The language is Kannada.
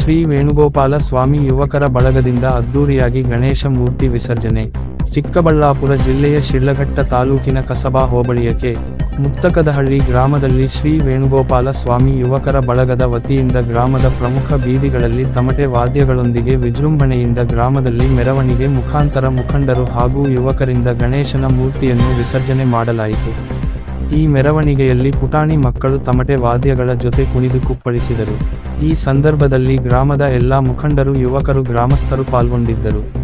ಶ್ರೀ ವೇಣುಗೋಪಾಲ ಸ್ವಾಮಿ ಯುವಕರ ಬಳಗದಿಂದ ಅದ್ದೂರಿಯಾಗಿ ಗಣೇಶ ಮೂರ್ತಿ ವಿಸರ್ಜನೆ. ಚಿಕ್ಕಬಳ್ಳಾಪುರ ಜಿಲ್ಲೆಯ ಶಿಡ್ಲಘಟ್ಟ ತಾಲೂಕಿನ ಕಸಬಾ ಹೋಬಳಿಯ ಕೆ. ಮುತ್ತಕದಹಳ್ಳಿ ಗ್ರಾಮದಲ್ಲಿ ಶ್ರೀ ವೇಣುಗೋಪಾಲ ಸ್ವಾಮಿ ಯುವಕರ ಬಳಗದ ವತಿಯಿಂದ ಗ್ರಾಮದ ಪ್ರಮುಖ ಬೀದಿಗಳಲ್ಲಿ ತಮಟೆ ವಾದ್ಯಗಳೊಂದಿಗೆ ವಿಜೃಂಭಣೆಯಿಂದ ಗ್ರಾಮದಲ್ಲಿ ಮೆರವಣಿಗೆ ಮುಖಾಂತರ ಮುಖಂಡರು ಹಾಗೂ ಯುವಕರಿಂದ ಗಣೇಶನ ಮೂರ್ತಿಯನ್ನು ವಿಸರ್ಜನೆ ಮಾಡಲಾಯಿತು. ಈ ಮೆರವಣಿಗೆಯಲ್ಲಿ ಪುಟಾಣಿ ಮಕ್ಕಳು ತಮಟೆ ವಾದ್ಯಗಳ ಜೊತೆ ಕುಣಿದು ಕುಪ್ಪಳಿಸಿದರು. ಈ ಸಂದರ್ಭದಲ್ಲಿ ಗ್ರಾಮದ ಎಲ್ಲಾ ಮುಖಂಡರು, ಯುವಕರು, ಗ್ರಾಮಸ್ಥರು ಪಾಲ್ಗೊಂಡಿದ್ದರು.